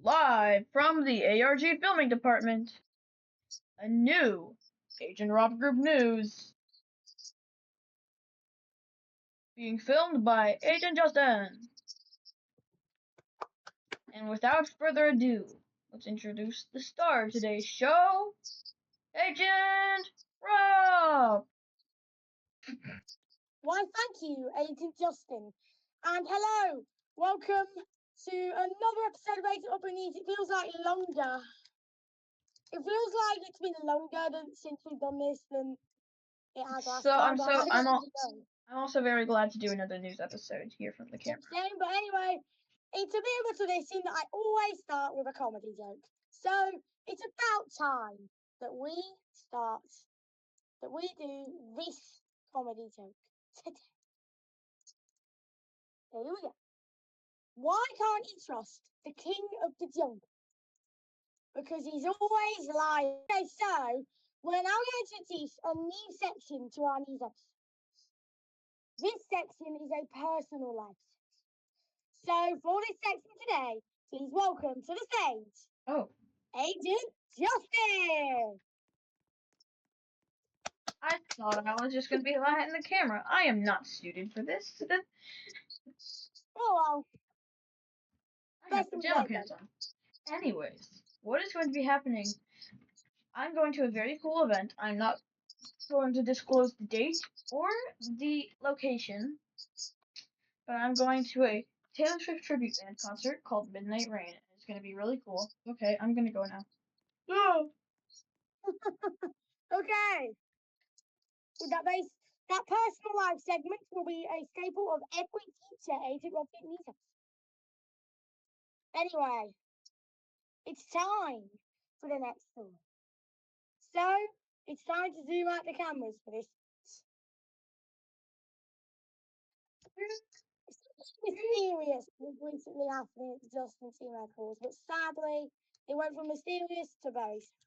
Live from the ARG filming department, a new Agent Rob Group news being filmed by Agent Justyn. And without further ado, let's introduce the star of today's show, Agent Rob. Why, thank you, Agent Justyn. And hello, welcome to another episode of Agent Up and Eat. It feels like longer. It feels like it's been longer since we've done this than it has last time. I'm also very glad to do another news episode here from the camera. Same, but anyway, it's a bit of a tradition that I always start with a comedy joke. So it's about time that we do this comedy joke today. Here we go. Why can't you trust the king of the jungle? Because he's always lying. Okay, so we're now going to introduce a new section to our news episode. This section is a personal life section. So for this section today, please welcome to the stage, Agent Justyn. I thought I was just going to be behind the camera. I am not suited for this. Oh well. I have pajama pants on. Anyways, what is going to be happening? I'm going to a very cool event. I'm not going to disclose the date or the location, but I'm going to a Taylor Swift tribute band concert called Midnight Rain. It's going to be really cool. Okay, I'm going to go now. Oh. Okay. With that personal life segment will be a staple of every future Agent Robin news episode. Anyway, it's time for the next story. So, it's time to zoom out the cameras for this. Something mysterious was recently happening at the Justyn team headquarters, but sadly, it went from mysterious to very sad.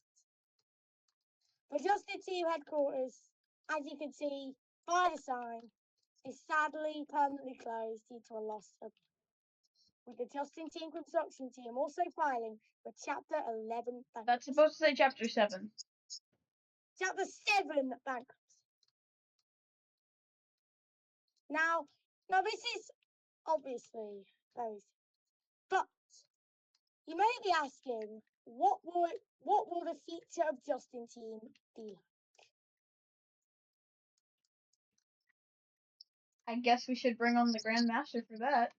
The Justyn team headquarters, as you can see by the sign, is sadly permanently closed due to a loss of, with the Justyn team construction team also filing for Chapter 11 bankruptcy. That's supposed to say Chapter 7. Chapter 7 bankruptcy. Now this is obviously very sad, but you may be asking, what will the future of Justyn team be like? I guess we should bring on the Grand Master for that.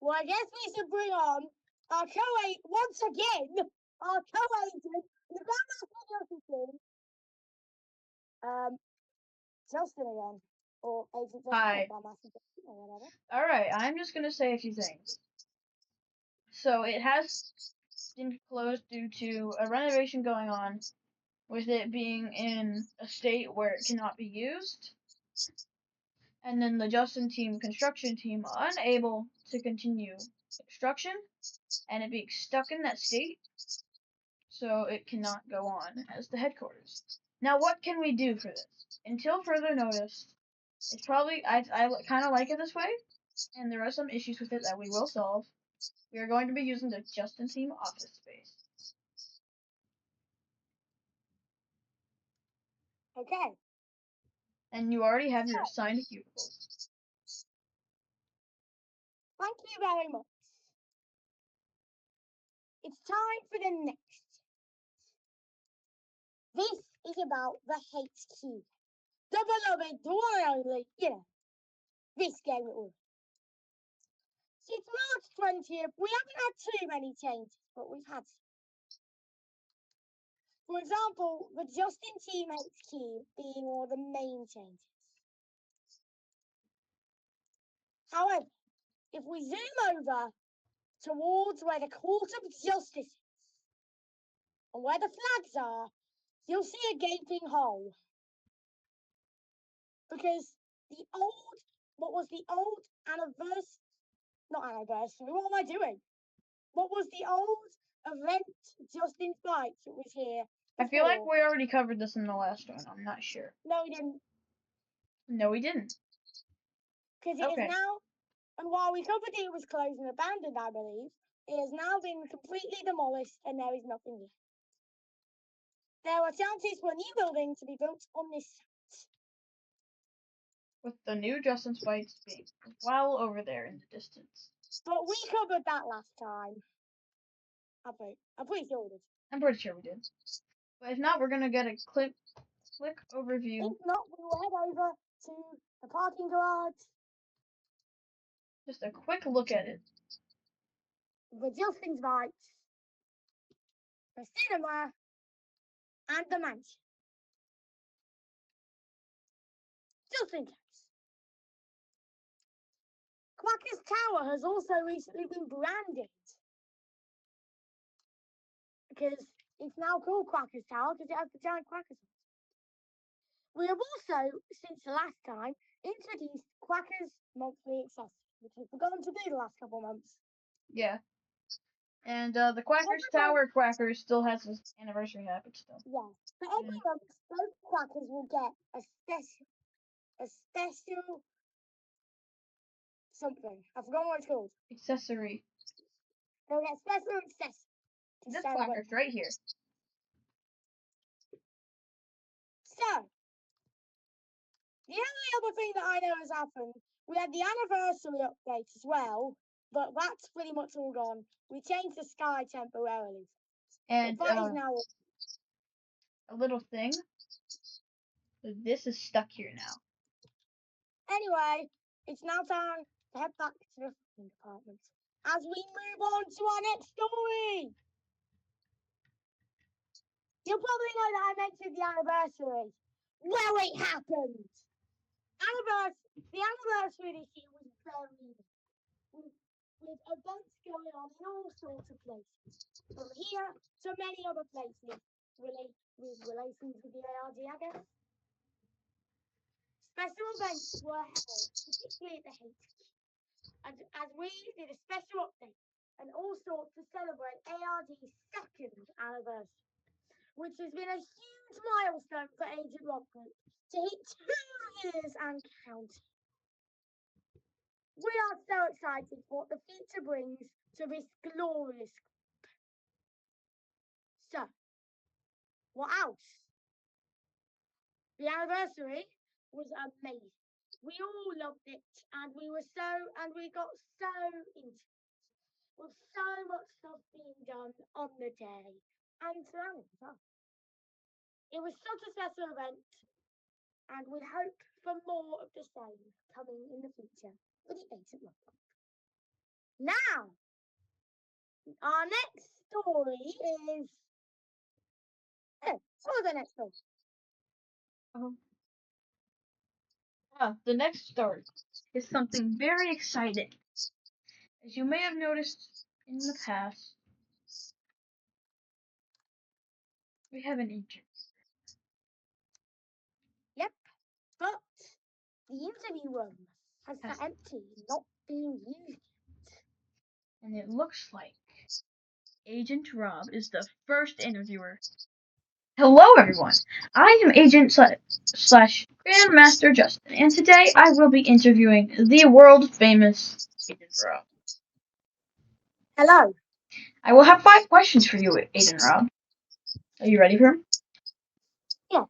Well, I guess we should bring on our co-agent, once again, our co-agent, the Grand Master of Justyn team, Justyn again, or Agent Justyn, Hi. Grand Master Justyn, or whatever. Alright, I'm just going to say a few things. So, it has been closed due to a renovation going on, with it being in a state where it cannot be used. And then the Justyn team construction team unable to continue construction, and it being stuck in that state, so it cannot go on as the headquarters. Now, what can we do for this? Until further notice, it's probably, I kind of like it this way, and there are some issues with it that we will solve. We are going to be using the Justyn team office space. Okay. And you already have your assigned cubicles. Thank you very much. It's time for the next. This is about the HQ. The beloved, the one and only, this game it was. Since March 20th, we haven't had too many changes, but we've had some. For example, the Justyn team HQ being one of the main changes. However, if we zoom over towards where the Court of Justice is and where the flags are, you'll see a gaping hole. Because what was the old not anniversary, what am I doing? What was the old event Justyn's Bikes that was here before? I feel like we already covered this in the last one. I'm not sure. No, we didn't. No, we didn't. Because it is now, and while we covered it was closed and abandoned, I believe, It has now been completely demolished and there is nothing left. There are chances for a new building to be built on this site. With the new Justyn Spites being well over there in the distance. But we covered that last time. I'm pretty sure we did. I'm pretty sure we did. But if not, we're gonna get a quick overview. If not, we will head over to the parking garage. Just a quick look at it. The Justyn Spites, the cinema, and the mansion. Just in case. Quacker's Tower has also recently been branded. Because it's now called Quacker's Tower because it has the giant quackers. We have also, since the last time, introduced Quacker's monthly accessory, which we've forgotten to do the last couple of months. Yeah. And the Quacker's Tower Quacker still has his anniversary happen still. Yeah. For every month, both Quackers will get a special something. I forgot what it's called. Accessory. They'll get special accessory. This Quacker's right here. So, the only other thing that I know has happened, we had the anniversary update as well, but that's pretty much all gone. We changed the sky temporarily. And that is now a little thing. This is stuck here now. Anyway, it's now time to head back to the department as we move on to our next story. You'll probably know that I mentioned the anniversary. Well, it happened. The anniversary this year was very with events going on in all sorts of places. From here to many other places with relations with the ARD, I guess. Special events were held, particularly at the HQ, as we did a special update and all sorts to celebrate ARD's second anniversary, which has been a huge milestone for Agent Rob Group to hit 2 years and counting. We are so excited for what the future brings to this glorious group. So, what else? The anniversary was amazing. We all loved it, and we got so into it, with so much stuff being done on the day and surrounding as well. It was such a special event, and we hope for more of the same coming in the future for the Agent Rob Group. Now, our next story is. What was the next story? The next story is something very exciting. As you may have noticed in the past, we have an interview. Yep, but the interview room has sat empty, not being used yet. And it looks like Agent Rob is the first interviewer. Hello everyone, I am Agent slash Grandmaster Justyn, and today I will be interviewing the world famous Agent Rob. Hello. I will have 5 questions for you, Agent Rob. Are you ready for them? Yeah.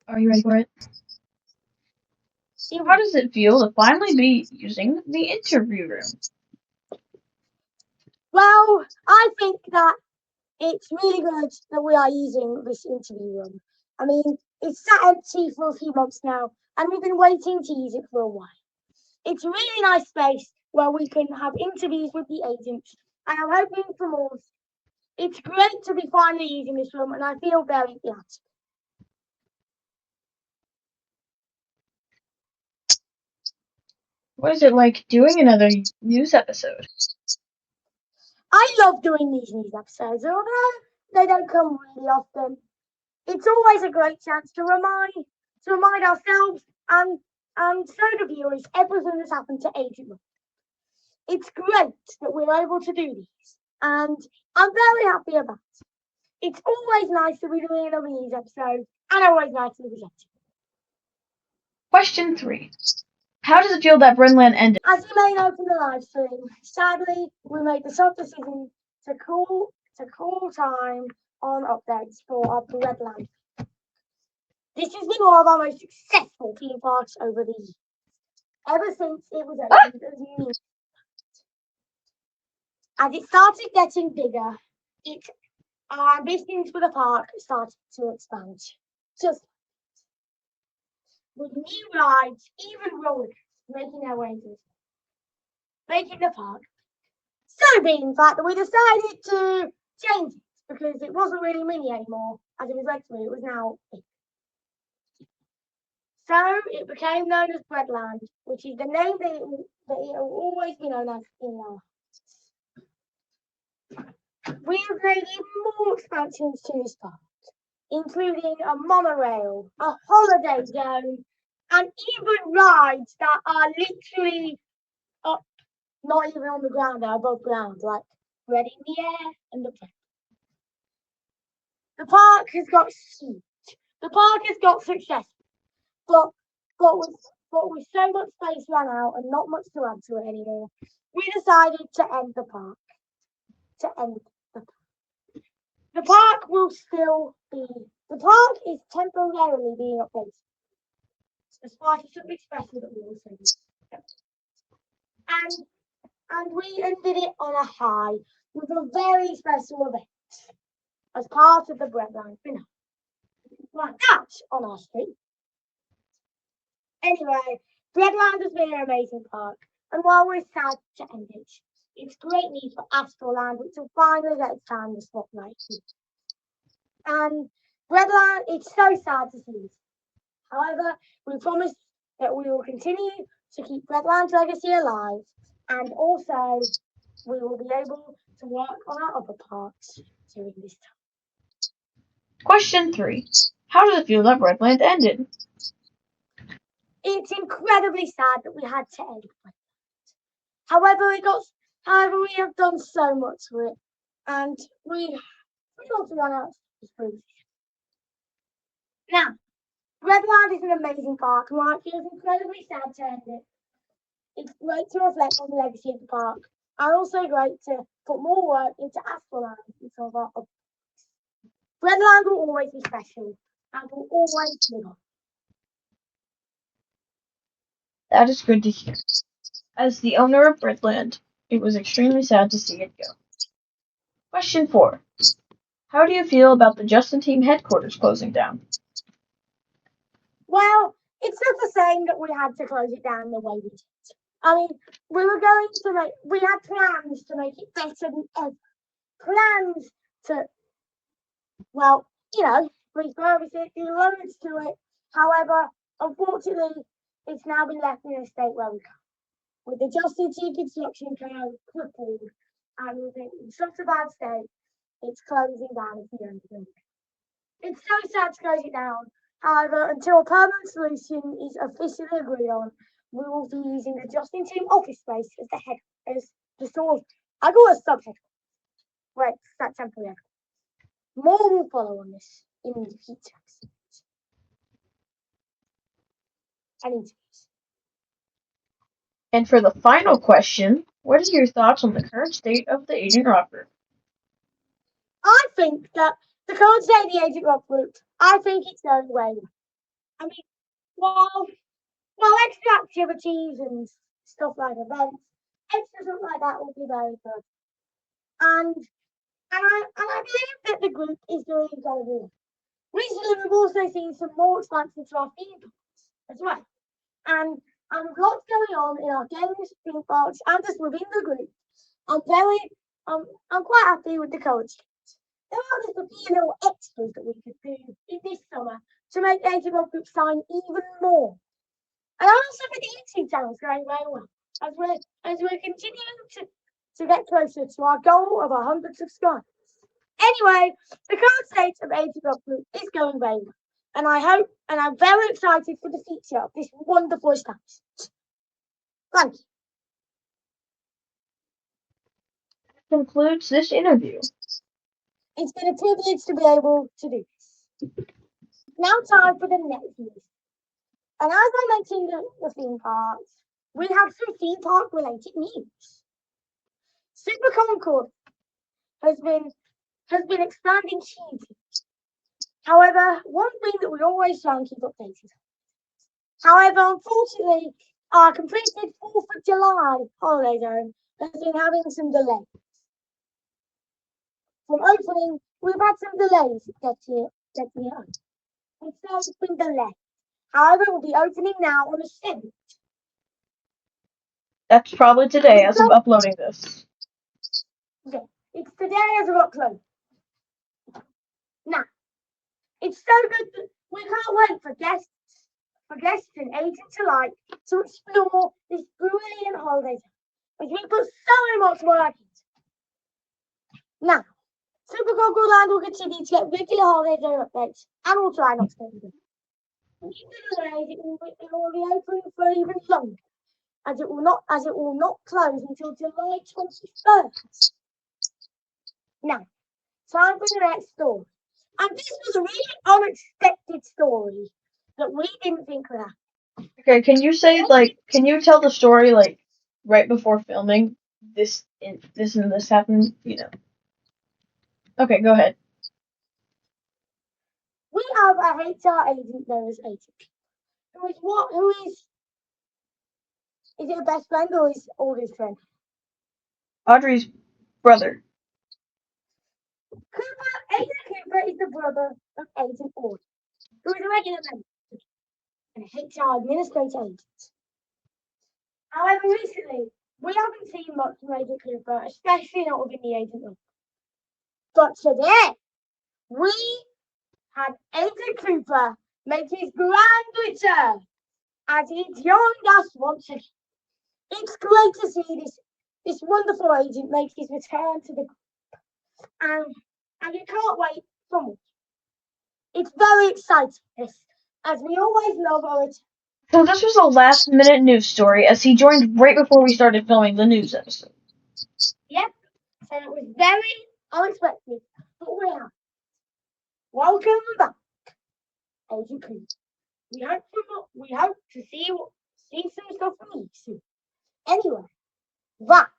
Are you ready for it? How does it feel to finally be using the interview room? Well, I think that it's really good that we are using this interview room. I mean, it's sat empty for a few months now, and we've been waiting to use it for a while. It's a really nice space where we can have interviews with the agents, and I'm hoping for more. It's great to be finally using this room, and I feel very glad. What is it like doing another news episode? I love doing these news episodes, although they don't come really often. It's always a great chance to remind ourselves and show the viewers everything that's happened to Agent Rob. It's great that we're able to do these, and I'm very happy about it. It's always nice to be doing another news episode, and always nice to be presenting. Question 3. How does it feel that Brenland ended? As you may know from the live stream, sadly, we made the soft decision to call time on updates for our Breadland. This has been one of our most successful theme parks over the years, ever since it was opened as new. As it started getting bigger, our ambitions for the park started to expand. Just with new rides, even rollers, making their way to making the park so big, in fact, that we decided to change it because it wasn't really mini anymore. As it was meant to be, it was now big. So it became known as Breadland, which is the name that it will always be known as in our hearts. We have made even more expansions to this park, including a monorail, a holiday zone, and even rides that are literally up, not even on the ground, they're above ground, like Bread in the air and the bread. The park has got huge. The park has got success, but with so much space ran out and not much to add to it anymore, we decided to end the park. The park will still be. The park is temporarily being updated. Despite something special that we will say. And we ended it on a high with a very special event as part of the Breadline finale. Like that on our street. Anyway, Breadland has been an amazing park, and while we're sad to end it, it's great news for Astroland, which will finally get its time in the spotlight. And Breadland, it's so sad to see this. However, we promise that we will continue to keep Breadland's legacy alive, and also we will be able to work on our other parks during this time. Question 3. How does it feel that Breadland ended? It's incredibly sad that we had to end Breadland. However, we have done so much for it, and we want to run out of space. Now, Breadland is an amazing park, and while it feels incredibly sad to end it, it's great to reflect on the legacy of the park, and also great to put more work into Astroland and some of our other parks. Breadland will always be special, and will always live on. That is good to hear. As the owner of Breadland, it was extremely sad to see it go. Question 4. How do you feel about the Justyn Team headquarters closing down? Well, it's not the same that we had to close it down the way we did. I mean, we had plans to make it better than ever. Plans to, well, refurbish it, do loads to it. However, unfortunately, it's now been left in a state where we can't. With the Justyn Team construction crowd crippled and with it in such a bad state, it's closing down at the end of the day. It's so sad to close it down. However, until a permanent solution is officially agreed on, we will be using the Justyn Team office space as the sort of, I call it a sub headquarters. Right, that temporary. More will follow on this in the future. And for the final question, what are your thoughts on the current state of the Agent Rock Group? I think that the current state of the Agent Rock Group, I think it's going well. I mean, while extra activities and stuff like events, extra stuff like that will be very good. And I believe that the group is doing very well. Recently, we've also seen some more expansion to our theme parks as well. And lots going on in our games, theme parks, and just within the group. I'm quite happy with the current state. There are just a few little extras that we could do in this summer to make the Agent Rock Group shine even more. And also with the YouTube channels going very well, as we're continuing to get closer to our goal of 100 subscribers. Anyway, the current state of Agent Rock Group is going very well, and I'm very excited for the future of this wonderful establishment. Thank you. That concludes this interview. It's been a privilege to be able to do this. Now time for the next news. And as I mentioned the theme parks, we have some theme park related news. Super Concord has been expanding hugely. However, one thing that we always try and keep updated. However, unfortunately, our completed 4th of July holiday zone has been having some delays. From opening, we've had some delays getting it open. It's been delayed. However, it will be opening now on the 7th. That's probably today as of uploading this. Yeah, it's today as of upload. Now, it's so good that we can't wait for guests and agents alike to explore this brilliant holiday zone, which we put so much work into. Now, Super Concord Land will continue to get regular holiday zone updates and will try not to go them. It will be open for even longer, as it will not close until July 21st. Now, time for the next story. And this was a really unexpected story that we didn't think would happen. Okay, can you tell the story right before filming this and this happened, Okay, go ahead. We have a HR agent known as Agent. Who is it a best friend or is oldest friend? Audrey's brother. Agent Cooper is the brother of Agent Audrey, who is a regular member and a HR administrator agent. However, recently, we haven't seen much from Agent Cooper, especially not within the agent room. But today, we had Agent Cooper make his grand return as he joined us once again. It's great to see this wonderful agent make his return to the group. And you can't wait so much. It's very exciting, as we always love our return. So this was a last-minute news story, as he joined right before we started filming the news episode. Yep, so it was very unexpected, but we are. Welcome back, Agent Cooper. We hope to see some stuff from you soon. Anyway, that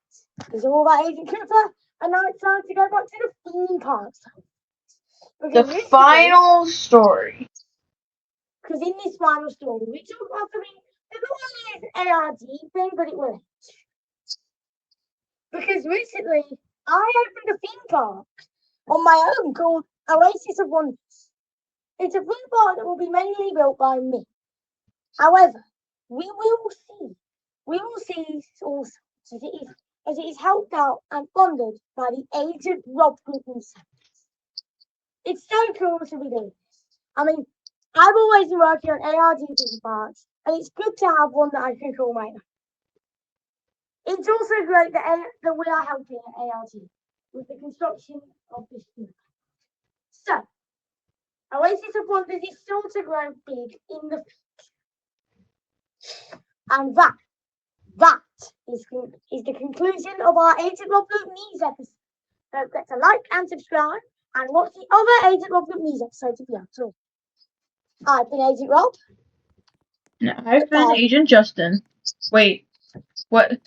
is all about Agent Cooper, and now it's time to go back to the theme parks. The final story. Because in this final story, we talk about something that not only is ARD thing, but it will. Because recently, I opened a theme park on my own called Oasis of Wonders. It's a theme park that will be mainly built by me. However, we will see also as it is helped out and funded by the Agent Rob Group himself. It's so cool to be doing this. I mean, I've always been working on ARD theme parks, and it's good to have one that I can call my own. It's also great that we are helping at ARD with the construction of this theme park. So, Oasis of Wonders is still to grow big in the future. And that is the conclusion of our Agent Rob Group News episode. Don't forget to like and subscribe and watch the other Agent Rob Group News episodes if you have to. I've been Agent Rob. And I've been Agent Justyn. Wait, what?